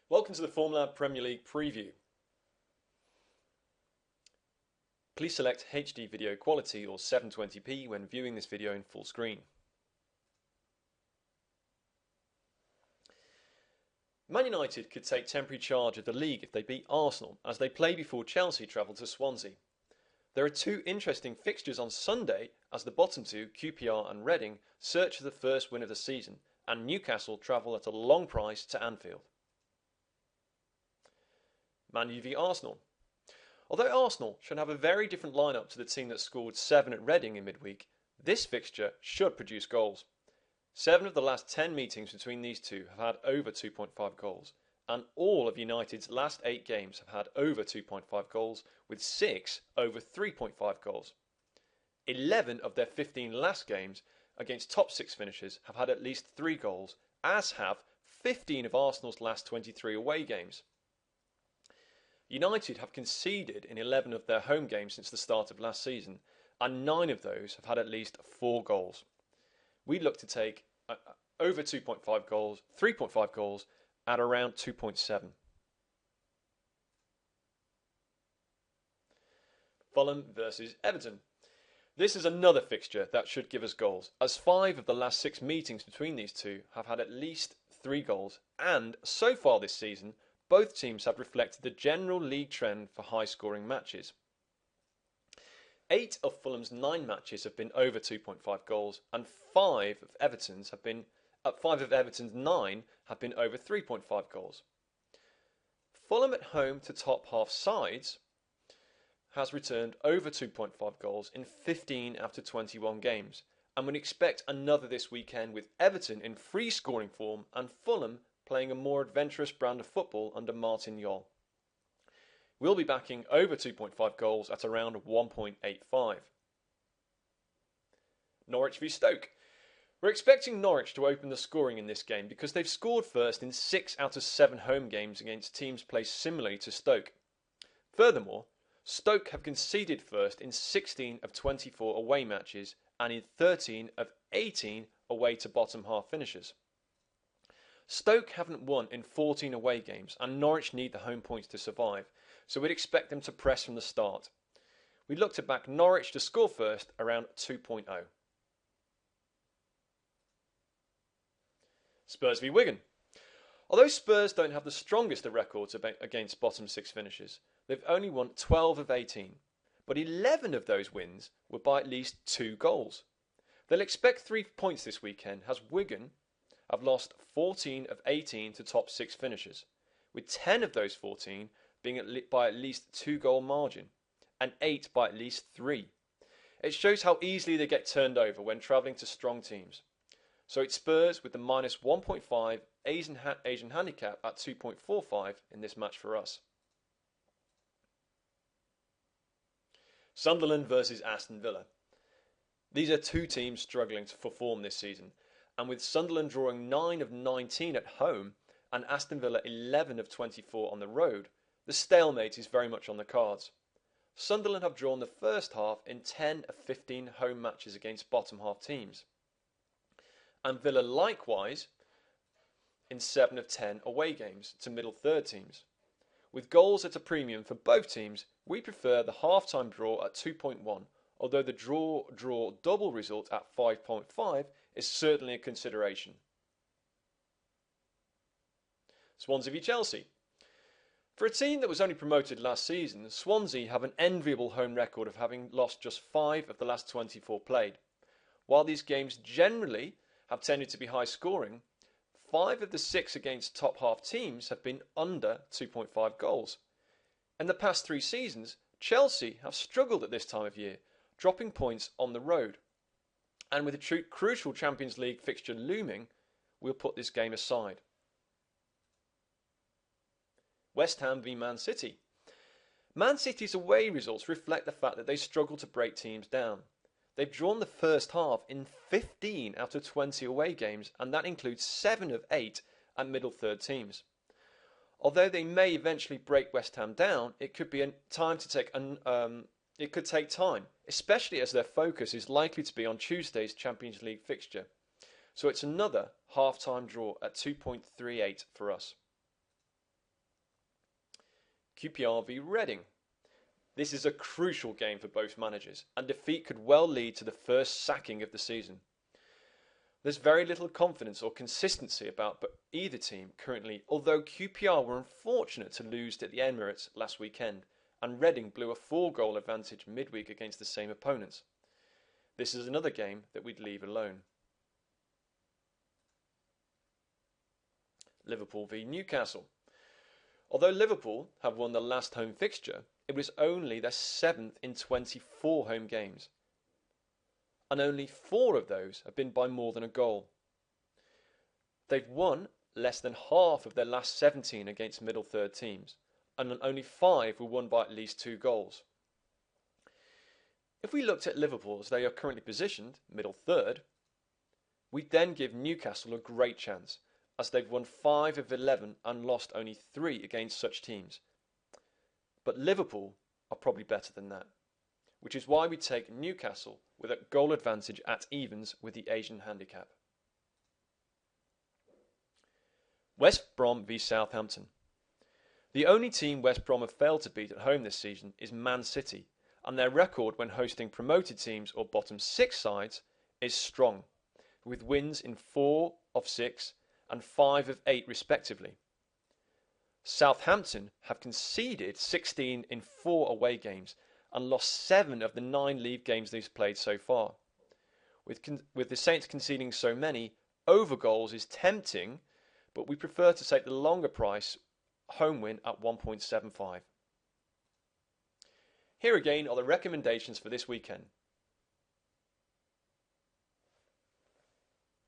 Welcome to the Formula Premier League preview. Please select HD video quality or 720p when viewing this video in full screen. Man United could take temporary charge of the league if they beat Arsenal, as they play before Chelsea travel to Swansea. There are two interesting fixtures on Sunday as the bottom two, QPR and Reading, search for the first win of the season, and Newcastle travel at a long price to Anfield. Man U v Arsenal. Although Arsenal should have a very different lineup to the team that scored 7 at Reading in midweek, this fixture should produce goals. 7 of the last 10 meetings between these two have had over 2.5 goals, and all of United's last 8 games have had over 2.5 goals, with 6 over 3.5 goals. 11 of their 15 last games against top 6 finishers have had at least 3 goals, as have 15 of Arsenal's last 23 away games. United have conceded in 11 of their home games since the start of last season, and 9 of those have had at least 4 goals. We look to take over 2.5 goals, 3.5 goals at around 2.7. Fulham versus Everton. This is another fixture that should give us goals, as 5 of the last 6 meetings between these two have had at least 3 goals, and so far this season, both teams have reflected the general league trend for high-scoring matches. 8 of Fulham's 9 matches have been over 2.5 goals, and 5 of Everton's 9 have been over 3.5 goals. Fulham at home to top half sides has returned over 2.5 goals in 15 out of 21 games, and we expect another this weekend with Everton in free scoring form and Fulham playing a more adventurous brand of football under Martin Jol. We'll be backing over 2.5 goals at around 1.85. Norwich v Stoke. We're expecting Norwich to open the scoring in this game because they've scored first in 6 out of 7 home games against teams placed similarly to Stoke. Furthermore, Stoke have conceded first in 16 of 24 away matches and in 13 of 18 away to bottom half finishers. Stoke haven't won in 14 away games, and Norwich need the home points to survive, so we'd expect them to press from the start. We'd look to back Norwich to score first around 2.0. Spurs v Wigan. Although Spurs don't have the strongest of records against bottom 6 finishers, they've only won 12 of 18, but 11 of those wins were by at least 2 goals. They'll expect 3 points this weekend, as Wigan have lost 14 of 18 to top 6 finishers, with 10 of those 14 being by at least 2 goal margin, and 8 by at least 3. It shows how easily they get turned over when travelling to strong teams. So it's Spurs with the minus 1.5 Asian handicap at 2.45 in this match for us. Sunderland versus Aston Villa. These are two teams struggling for form this season, and with Sunderland drawing 9 of 19 at home and Aston Villa 11 of 24 on the road, the stalemate is very much on the cards. Sunderland have drawn the first half in 10 of 15 home matches against bottom half teams, and Villa likewise in 7 of 10 away games to middle third teams. With goals at a premium for both teams, we prefer the half-time draw at 2.1, although the draw double result at 5.5 is certainly a consideration. Swansea v Chelsea. For a team that was only promoted last season, Swansea have an enviable home record of having lost just 5 of the last 24 played. While these games generally have tended to be high scoring, 5 of the 6 against top half teams have been under 2.5 goals. In the past 3 seasons, Chelsea have struggled at this time of year, dropping points on the road. And with a crucial Champions League fixture looming, we'll put this game aside. West Ham v Man City. Man City's away results reflect the fact that they struggle to break teams down. They've drawn the first half in 15 out of 20 away games, and that includes 7 of 8 at middle third teams. Although they may eventually break West Ham down, it could take time, especially as their focus is likely to be on Tuesday's Champions League fixture. So it's another half-time draw at 2.38 for us. QPR v Reading. This is a crucial game for both managers, and defeat could well lead to the first sacking of the season. There's very little confidence or consistency about either team currently, although QPR were unfortunate to lose at the Emirates last weekend, and Reading blew a 4-goal advantage midweek against the same opponents. This is another game that we'd leave alone. Liverpool v Newcastle. Although Liverpool have won the last home fixture, it was only their 7th in 24 home games, and only 4 of those have been by more than a goal. They've won less than half of their last 17 against middle third teams, and only 5 were won by at least 2 goals. If we looked at Liverpool as they are currently positioned, middle third, we'd then give Newcastle a great chance, as they've won 5 of 11 and lost only 3 against such teams. But Liverpool are probably better than that, which is why we take Newcastle with a goal advantage at evens with the Asian handicap. West Brom v Southampton. The only team West Brom have failed to beat at home this season is Man City, and their record when hosting promoted teams or bottom 6 sides is strong, with wins in 4 of 6 and 5 of 8 respectively. Southampton have conceded 16 in 4 away games and lost 7 of the 9 league games they've played so far. With the Saints conceding so many, over goals is tempting, but we prefer to take the longer price home win at 1.75. Here again are the recommendations for this weekend.